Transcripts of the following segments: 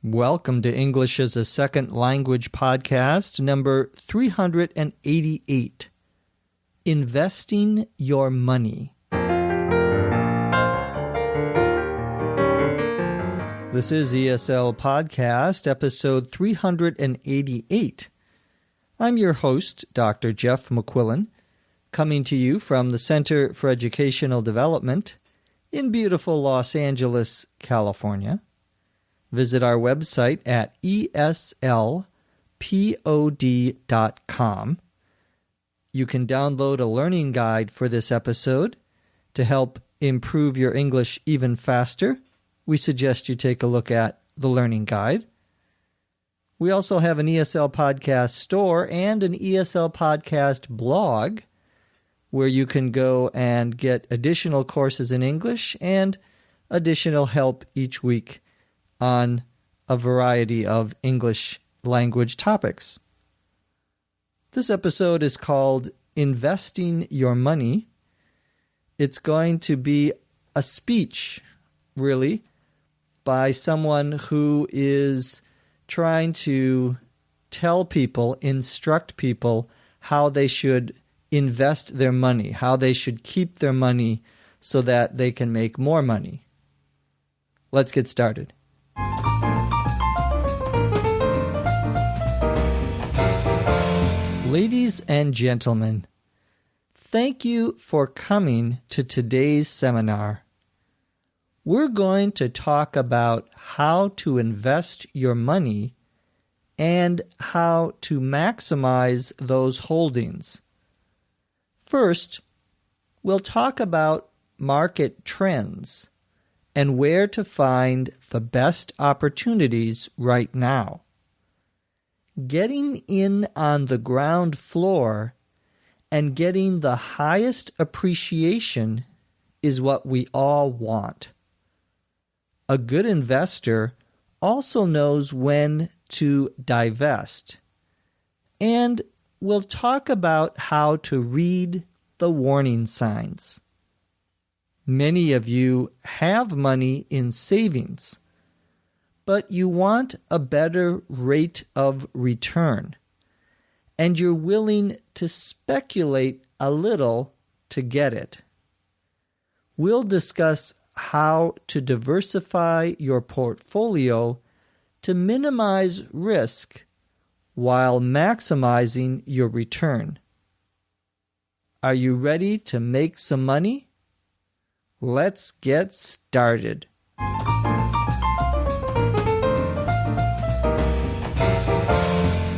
Welcome to English as a Second Language podcast, number 388, Investing Your Money. This is ESL Podcast, episode 388. I'm your host, Dr. Jeff McQuillan, coming to you from the Center for Educational Development in beautiful Los Angeles, California. Visit our website at eslpod.com. You can download a learning guide for this episode to help improve your English even faster. We suggest you take a look at the learning guide. We also have an ESL Podcast store and an ESL Podcast blog where you can go and get additional courses in English and additional help each week on a variety of English language topics. This episode is called Investing Your Money. It's going to be a speech, really, by someone who is trying to tell people, instruct people how they should invest their money, how they should keep their money so that they can make more money. Let's get started. Ladies and gentlemen, thank you for coming to today's seminar. We're going to talk about how to invest your money and how to maximize those holdings. First, we'll talk about market trends and where to find the best opportunities right now. Getting in on the ground floor and getting the highest appreciation is what we all want. A good investor also knows when to divest. And we'll talk about how to read the warning signs. Many of you have money in savings, but you want a better rate of return, and you're willing to speculate a little to get it. We'll discuss how to diversify your portfolio to minimize risk while maximizing your return. Are you ready to make some money? Let's get started.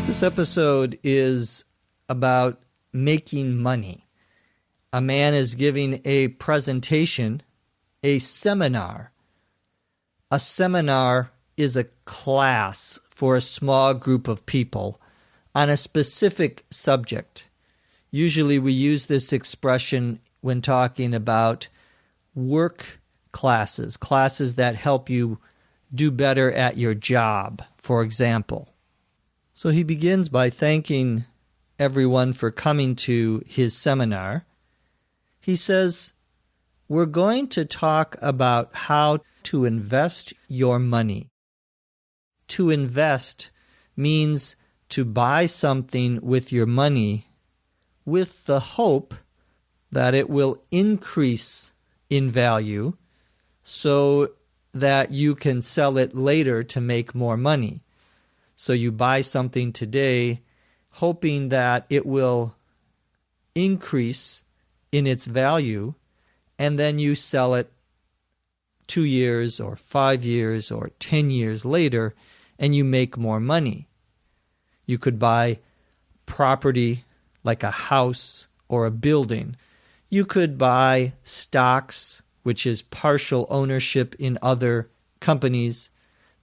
This episode is about making money. A man is giving a presentation, a seminar. A seminar is a class for a small group of people on a specific subject. Usually we use this expression when talking about work classes, classes that help you do better at your job, for example. So he begins by thanking everyone for coming to his seminar. He says, we're going to talk about how to invest your money. To invest means to buy something with your money with the hope that it will increase in value so that you can sell it later to make more money. So you buy something today hoping that it will increase in its value, and then you sell it 2 years or 5 years or 10 years later, and you make more money. You could buy property like a house or a building. You could buy stocks, which is partial ownership in other companies.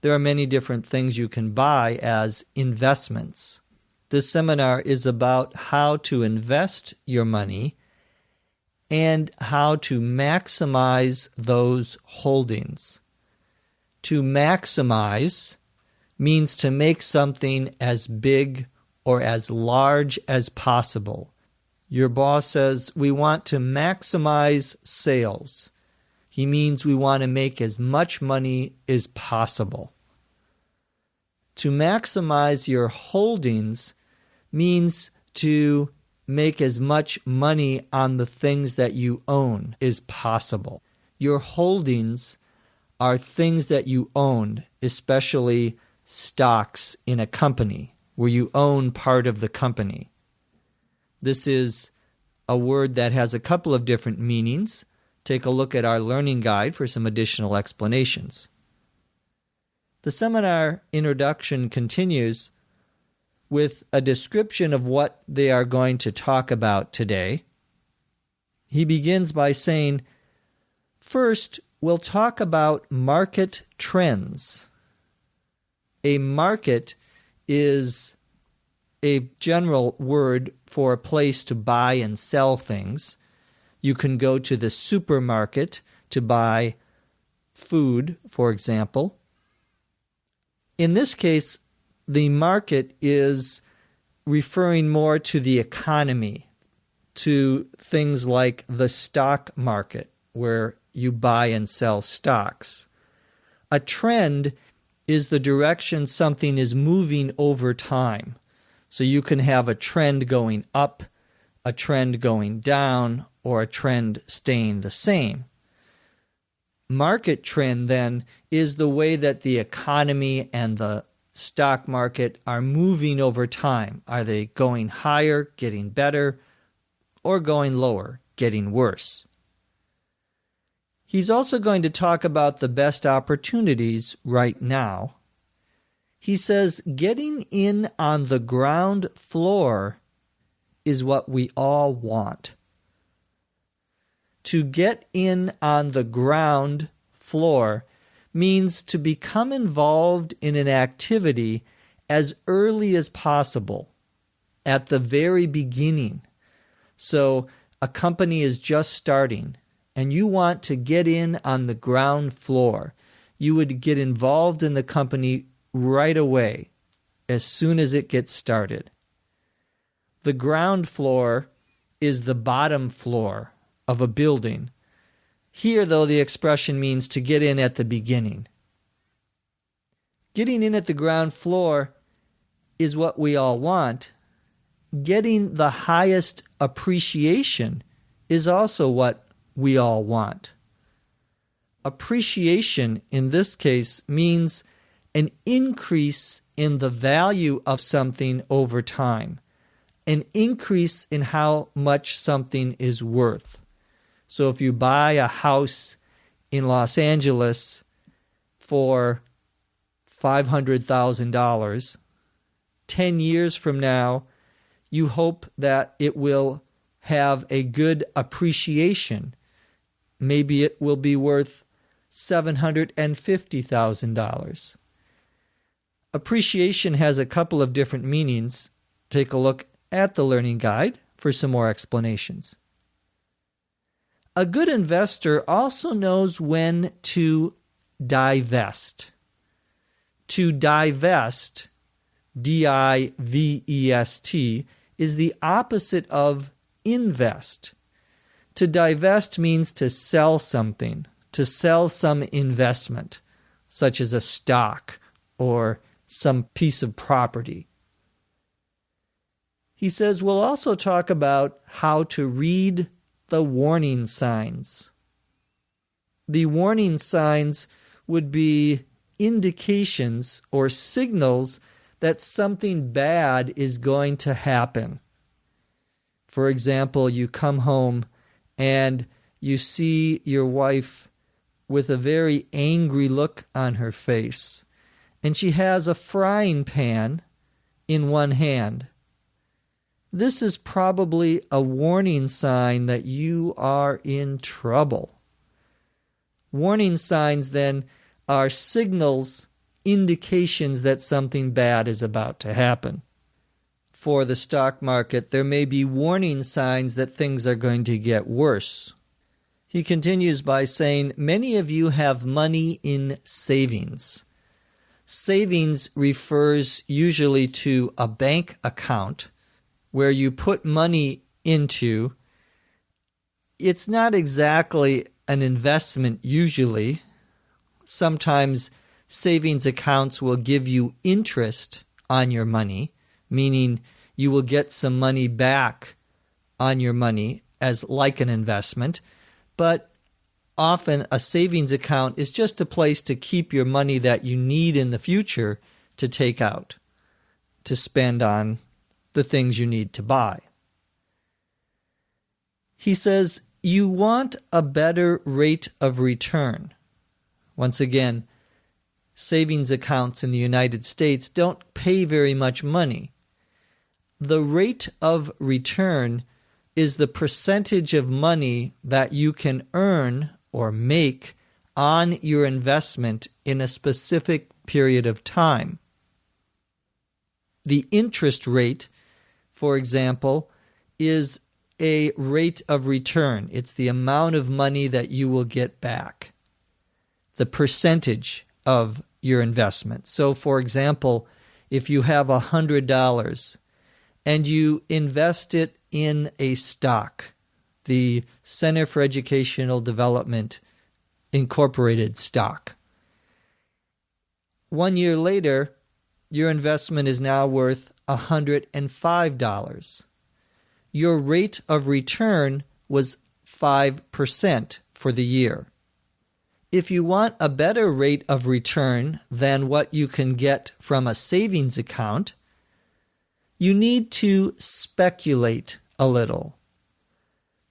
There are many different things you can buy as investments. This seminar is about how to invest your money and how to maximize those holdings. To maximize means to make something as big or as large as possible. Your boss says, we want to maximize sales. He means we want to make as much money as possible. To maximize your holdings means to make as much money on the things that you own as possible. Your holdings are things that you own, especially stocks in a company where you own part of the company. This is a word that has a couple of different meanings. Take a look at our learning guide for some additional explanations. The seminar introduction continues with a description of what they are going to talk about today. He begins by saying, first, we'll talk about market trends. A market is a general word for a place to buy and sell things. You can go to the supermarket to buy food, for example. In this case, the market is referring more to the economy, to things like the stock market, where you buy and sell stocks. A trend is the direction something is moving over time. So you can have a trend going up, a trend going down, or a trend staying the same. Market trend, then, is the way that the economy and the stock market are moving over time. Are they going higher, getting better, or going lower, getting worse? He's also going to talk about the best opportunities right now. He says getting in on the ground floor is what we all want. To get in on the ground floor means to become involved in an activity as early as possible, at the very beginning. So a company is just starting, and you want to get in on the ground floor. You would get involved in the company right away, as soon as it gets started. The ground floor is the bottom floor of a building. Here, though, the expression means to get in at the beginning. Getting in at the ground floor is what we all want. Getting the highest appreciation is also what we all want. Appreciation, in this case, means an increase in the value of something over time, an increase in how much something is worth. So if you buy a house in Los Angeles for $500,000, 10 years from now, you hope that it will have a good appreciation. Maybe it will be worth $750,000. Appreciation has a couple of different meanings. Take a look at the learning guide for some more explanations. A good investor also knows when to divest. To divest, D-I-V-E-S-T, is the opposite of invest. To divest means to sell something, to sell some investment, such as a stock or some piece of property. He says we'll also talk about how to read the warning signs. The warning signs would be indications or signals that something bad is going to happen. For example, you come home and you see your wife with a very angry look on her face, and she has a frying pan in one hand. This is probably a warning sign that you are in trouble. Warning signs, then, are signals, indications that something bad is about to happen. For the stock market, there may be warning signs that things are going to get worse. He continues by saying, many of you have money in savings. Savings refers usually to a bank account where you put money into. It's not exactly an investment usually. Sometimes savings accounts will give you interest on your money, meaning you will get some money back on your money as like an investment, but often a savings account is just a place to keep your money that you need in the future to take out, to spend on the things you need to buy. He says, you want a better rate of return. Once again, savings accounts in the United States don't pay very much money. The rate of return is the percentage of money that you can earn or make on your investment in a specific period of time. The interest rate, for example, is a rate of return. It's the amount of money that you will get back, the percentage of your investment. So, for example, if you have $100 and you invest it in a stock, the Center for Educational Development Incorporated stock, 1 year later, your investment is now worth $105. Your rate of return was 5% for the year. If you want a better rate of return than what you can get from a savings account, you need to speculate a little.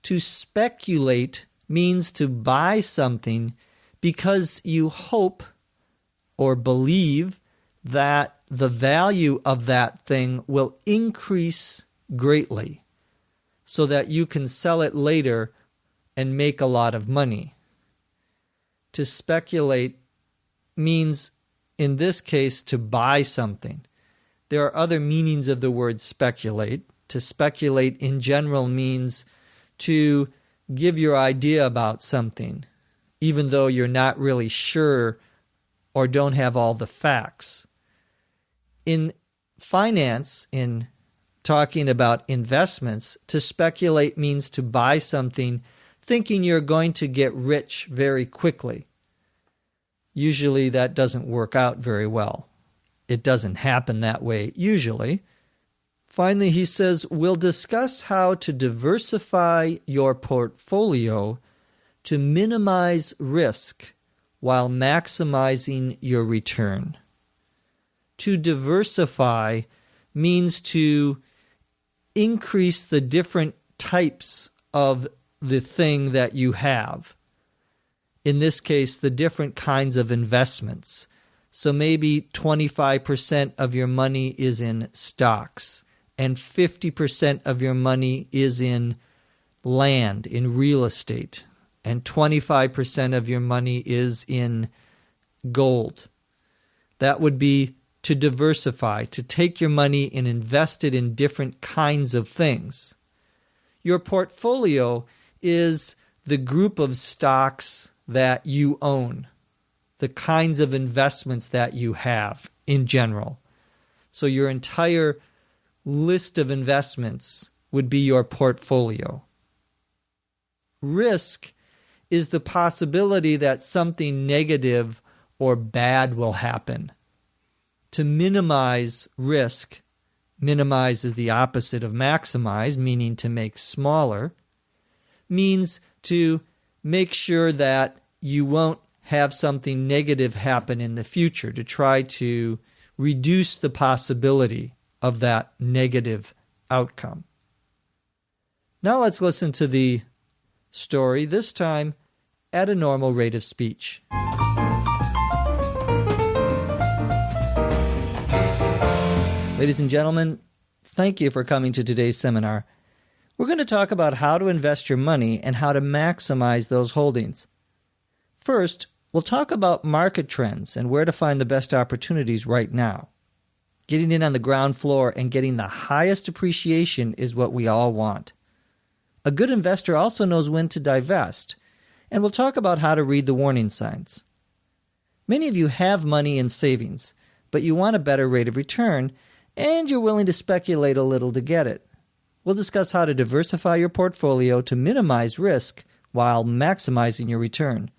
To speculate means to buy something because you hope or believe that the value of that thing will increase greatly so that you can sell it later and make a lot of money. To speculate means, in this case, to buy something. There are other meanings of the word speculate. To speculate in general means to give your idea about something, even though you're not really sure or don't have all the facts. In finance, in talking about investments, to speculate means to buy something thinking you're going to get rich very quickly. Usually that doesn't work out very well. It doesn't happen that way usually. Finally, he says, we'll discuss how to diversify your portfolio to minimize risk while maximizing your return. To diversify means to increase the different types of the thing that you have. In this case, the different kinds of investments. So maybe 25% of your money is in stocks, and 50% of your money is in land, in real estate, and 25% of your money is in gold. That would be to diversify, to take your money and invest it in different kinds of things. Your portfolio is the group of stocks that you own, the kinds of investments that you have in general. So your entire list of investments would be your portfolio. Risk is the possibility that something negative or bad will happen. To minimize risk, minimize is the opposite of maximize, meaning to make smaller, means to make sure that you won't have something negative happen in the future, to try to reduce the possibility of that negative outcome. Now let's listen to the story, this time at a normal rate of speech. Ladies and gentlemen, thank you for coming to today's seminar. We're going to talk about how to invest your money and how to maximize those holdings. First, we'll talk about market trends and where to find the best opportunities right now. Getting in on the ground floor and getting the highest appreciation is what we all want. A good investor also knows when to divest, and we'll talk about how to read the warning signs. Many of you have money in savings, but you want a better rate of return, and you're willing to speculate a little to get it. We'll discuss how to diversify your portfolio to minimize risk while maximizing your return.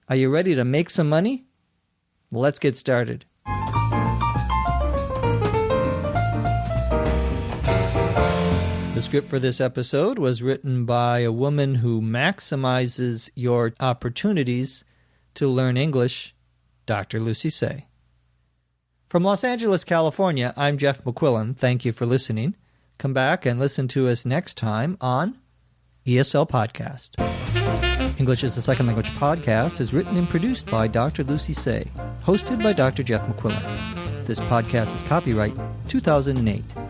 Are you ready to make some money? Let's get started. The script for this episode was written by a woman who maximizes your opportunities to learn English, Dr. Lucy Say. From Los Angeles, California, I'm Jeff McQuillan. Thank you for listening. Come back and listen to us next time on ESL Podcast. English is a Second Language podcast is written and produced by Dr. Lucy Say, hosted by Dr. Jeff McQuillan. This podcast is copyright 2008.